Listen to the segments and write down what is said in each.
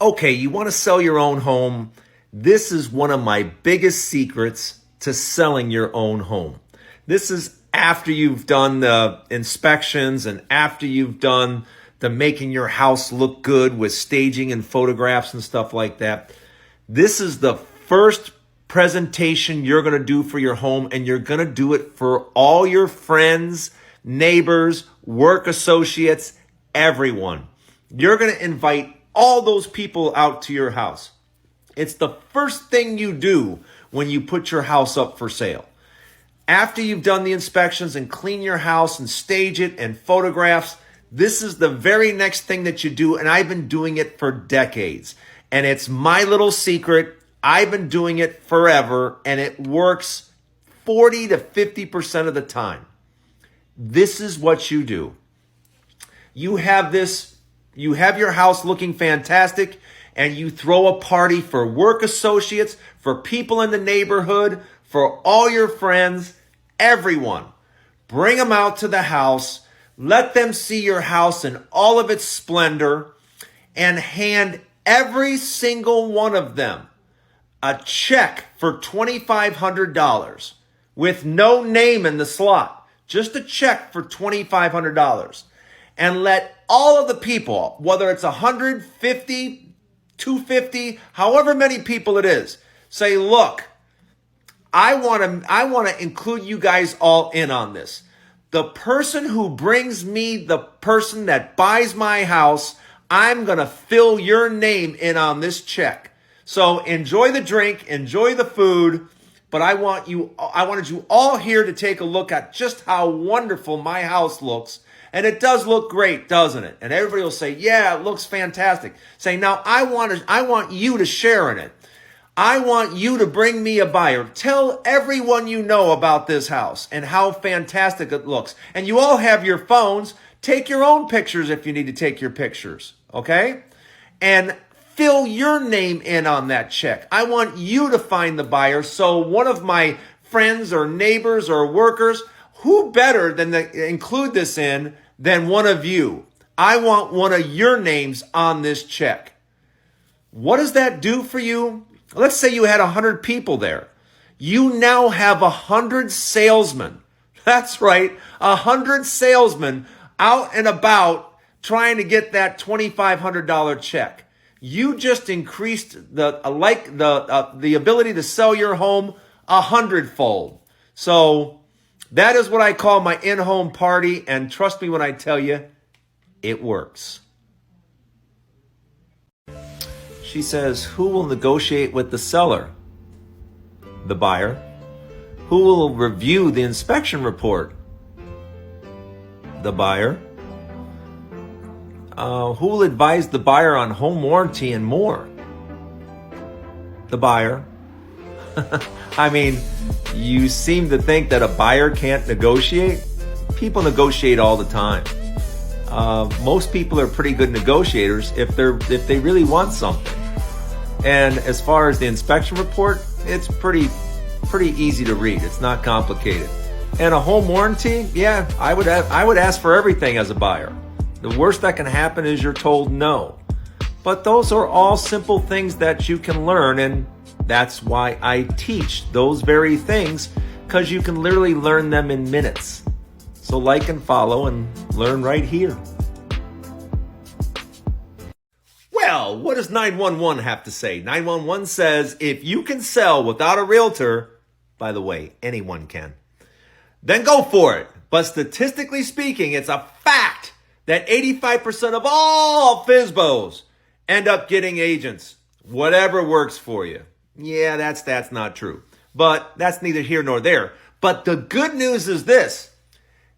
Okay, you want to sell your own home? This is one of my biggest secrets to selling your own home. This is after you've done the inspections and after you've done the making your house look good with staging and photographs and stuff like that. This is the first presentation you're going to do for your home, and you're going to do it for all your friends, neighbors, work associates, everyone. You're going to invite all those people out to your house. It's the first thing you do when you put your house up for sale. After you've done the inspections and clean your house and stage it and photographs, this is the very next thing that you do, and I've been doing it for decades. And it's my little secret. I've been doing it forever, and it works 40 to 50% of the time. This is what you do. You have your house looking fantastic, and you throw a party for work associates, for people in the neighborhood, for all your friends, everyone. Bring them out to the house. Let them see your house in all of its splendor, and hand every single one of them a check for $2,500 with no name in the slot. Just a check for $2,500. And let all of the people, whether it's 150, 250, however many people it is, say, look, I want to include you guys all in on this. The person who brings me the person that buys my house, I'm going to fill your name in on this check. So enjoy the drink, enjoy the food, but I wanted you all here to take a look at just how wonderful my house looks. And it does look great, doesn't it? And everybody will say, yeah, it looks fantastic. Say, now I want you to share in it. I want you to bring me a buyer. Tell everyone you know about this house and how fantastic it looks. And you all have your phones. Take your own pictures if you need to take your pictures, okay? And fill your name in on that check. I want you to find the buyer. So one of my friends or neighbors or workers, who better than to include this in than one of you? I want one of your names on this check. What does that do for you? Let's say you had 100 people there. You now have 100 salesmen. That's right, 100 salesmen out and about trying to get that $2,500 check. You just increased the ability to sell your home 100-fold. So that is what I call my in-home party, and trust me when I tell you, it works. She says, who will negotiate with the seller? The buyer. Who will review the inspection report? The buyer. Who will advise the buyer on home warranty and more? The buyer. I mean, you seem to think that a buyer can't negotiate. People negotiate all the time. Most people are pretty good negotiators if they really want something. And as far as the inspection report, it's pretty easy to read. It's not complicated. And a home warranty, yeah, I would ask for everything as a buyer. The worst that can happen is you're told no. But those are all simple things that you can learn, and that's why I teach those very things, because you can literally learn them in minutes. So like and follow and learn right here. Well, what does 911 have to say? 911 says, if you can sell without a realtor, by the way, anyone can, then go for it. But statistically speaking, it's a fact that 85% of all FSBOs end up getting agents. Whatever works for you. Yeah, that's not true. But that's neither here nor there. But the good news is this.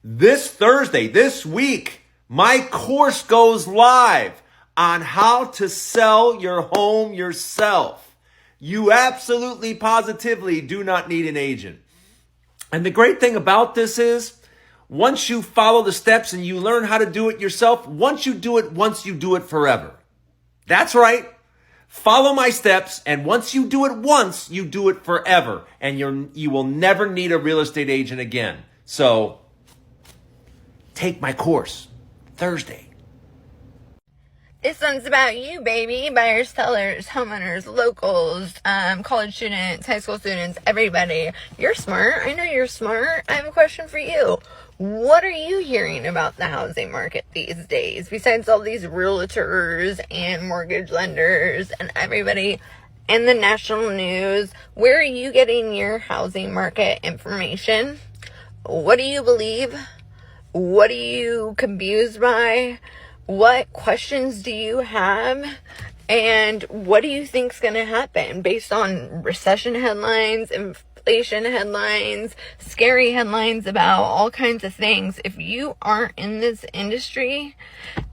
This Thursday, this week, my course goes live on how to sell your home yourself. You absolutely, positively do not need an agent. And the great thing about this is, once you follow the steps and you learn how to do it yourself, once you do it once, you do it forever. That's right. Follow my steps, and once you do it once, you do it forever. And you will never need a real estate agent again. So, take my course Thursday. This one's about you, baby. Buyers, sellers, homeowners, locals, college students, high school students, everybody. You're smart. I know you're smart. I have a question for you. What are you hearing about the housing market these days? Besides all these realtors and mortgage lenders and everybody in the national news, where are you getting your housing market information? What do you believe? What are you confused by? What questions do you have? And what do you think's going to happen based on recession headlines, inflation headlines, scary headlines about all kinds of things? If you aren't in this industry,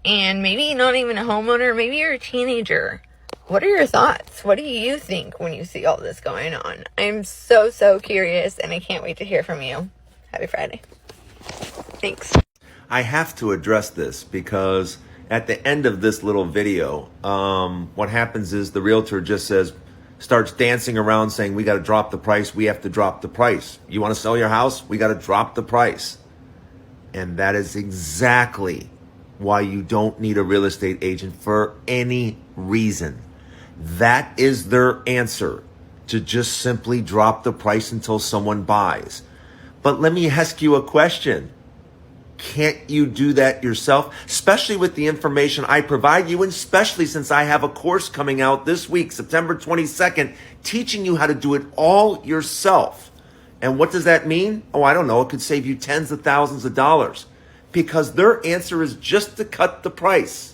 and maybe not even a homeowner, maybe you're a teenager, what are your thoughts? What do you think when you see all this going on? I'm so curious, and I can't wait to hear from you. Happy Friday. Thanks. I have to address this because at the end of this little video, what happens is the realtor just starts dancing around saying, we got to drop the price. We have to drop the price. You want to sell your house? We got to drop the price. And that is exactly why you don't need a real estate agent for any reason. That is their answer, to just simply drop the price until someone buys. But let me ask you a question. Can't you do that yourself? Especially with the information I provide you, and especially since I have a course coming out this week, September 22nd, teaching you how to do it all yourself. And what does that mean? Oh, I don't know. It could save you tens of thousands of dollars, because their answer is just to cut the price.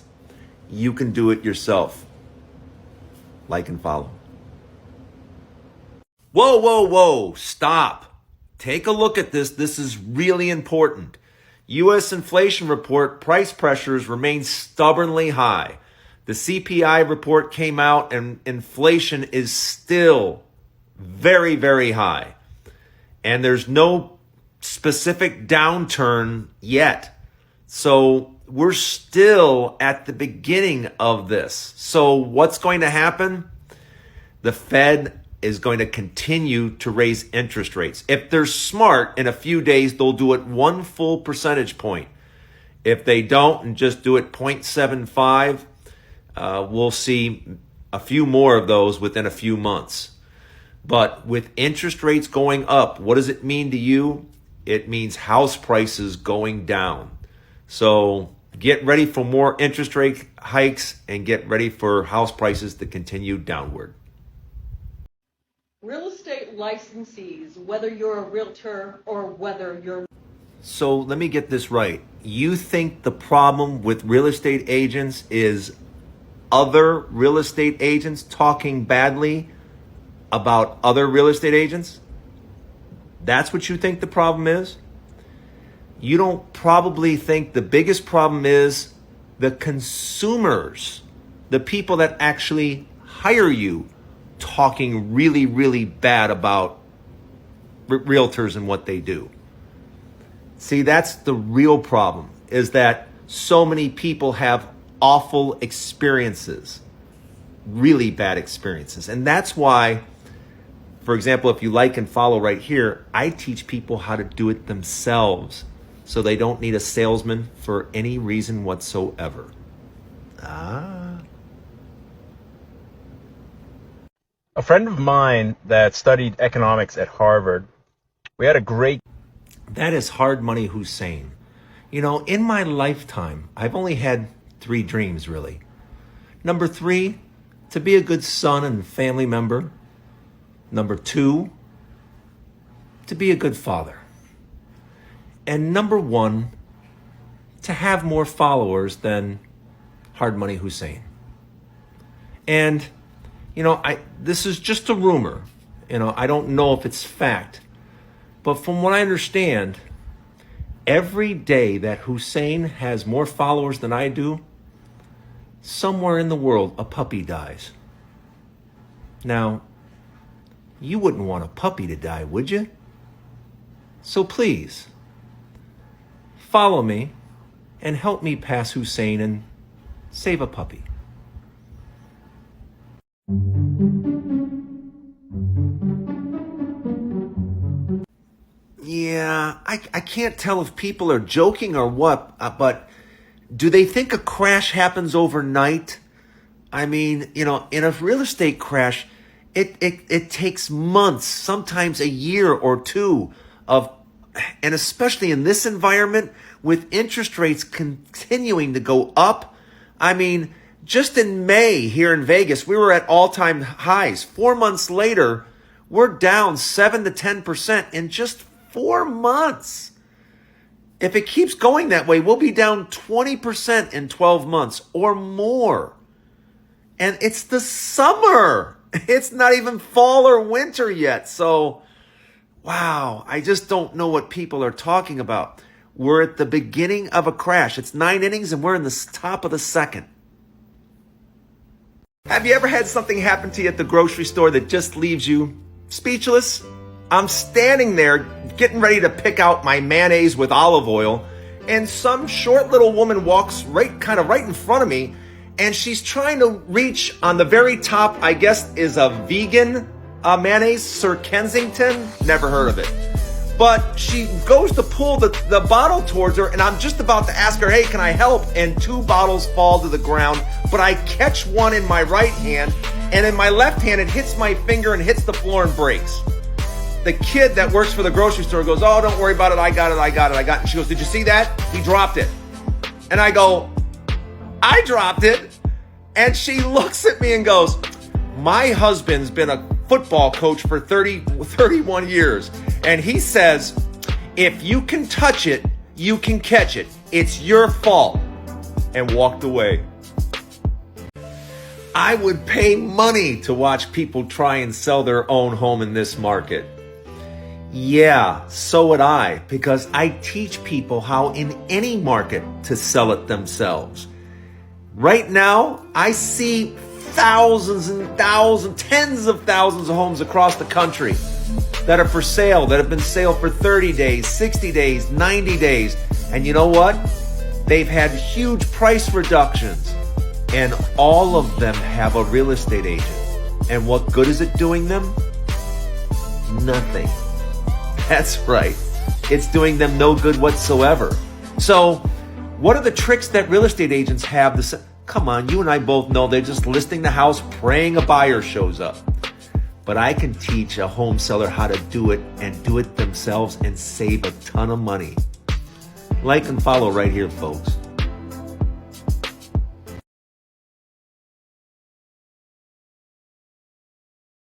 You can do it yourself. Like and follow. Whoa. Stop. Take a look at this. This is really important. U.S. inflation report, price pressures remain stubbornly high. The CPI report came out and inflation is still very, very high. And there's no specific downturn yet. So we're still at the beginning of this. So what's going to happen? The Fed is going to continue to raise interest rates. If they're smart, in a few days, they'll do it 1 full percentage point. If they don't and just do it 0.75, we'll see a few more of those within a few months. But with interest rates going up, what does it mean to you? It means house prices going down. So get ready for more interest rate hikes and get ready for house prices to continue downward. Real estate licensees, whether you're a realtor or whether you're... So let me get this right. You think the problem with real estate agents is other real estate agents talking badly about other real estate agents? That's what you think the problem is? You don't probably think the biggest problem is the consumers, the people that actually hire you, talking really bad about realtors and what they do. See, that's the real problem, is that so many people have awful experiences, really bad experiences. And that's why, for example, if you like and follow right here, I teach people how to do it themselves so they don't need a salesman for any reason whatsoever. A friend of mine that studied economics at Harvard, we had a great... That is Hard Money Hussein. You know, in my lifetime, I've only had 3 dreams, really. Number 3, to be a good son and family member. Number 2, to be a good father. And number 1, to have more followers than Hard Money Hussein. And you know, this is just a rumor. You know, I don't know if it's fact. But from what I understand, every day that Hussein has more followers than I do, somewhere in the world, a puppy dies. Now, you wouldn't want a puppy to die, would you? So please, follow me and help me pass Hussein and save a puppy. Yeah, I can't tell if people are joking or what, but Do they think a crash happens overnight? I mean, in a real estate crash, it takes months, sometimes a year or two and especially in this environment with interest rates continuing to go up. I mean, just in May here in Vegas, we were at all-time highs. 4 months later, we're down 7 to 10% in just 4 months. If it keeps going that way, we'll be down 20% in 12 months or more. And it's the summer. It's not even fall or winter yet. So, wow, I just don't know what people are talking about. We're at the beginning of a crash. It's 9 innings and we're in the top of the second. Have you ever had something happen to you at the grocery store that just leaves you speechless? I'm standing there getting ready to pick out my mayonnaise with olive oil, and some short little woman walks right in front of me, and she's trying to reach on the very top, I guess is a vegan mayonnaise, Sir Kensington, never heard of it. But she goes to pull the bottle towards her, and I'm just about to ask her, hey, can I help? And 2 bottles fall to the ground, but I catch one in my right hand, and in my left hand, it hits my finger and hits the floor and breaks. The kid that works for the grocery store goes, oh, don't worry about it, I got it. And she goes, did you see that? He dropped it. And I go, I dropped it. And she looks at me and goes, my husband's been a football coach for 31 years. And he says, if you can touch it, you can catch it. It's your fault. And walked away. I would pay money to watch people try and sell their own home in this market. Yeah, so would I, because I teach people how in any market to sell it themselves. Right now, I see thousands and thousands, tens of thousands of homes across the country that are for sale, that have been sale for 30 days, 60 days, 90 days. And you know what? They've had huge price reductions, and all of them have a real estate agent. And what good is it doing them? Nothing. That's right. It's doing them no good whatsoever. So, what are the tricks that real estate agents have to say? Come on, you and I both know they're just listing the house, praying a buyer shows up. But I can teach a home seller how to do it and do it themselves and save a ton of money. Like and follow right here, folks.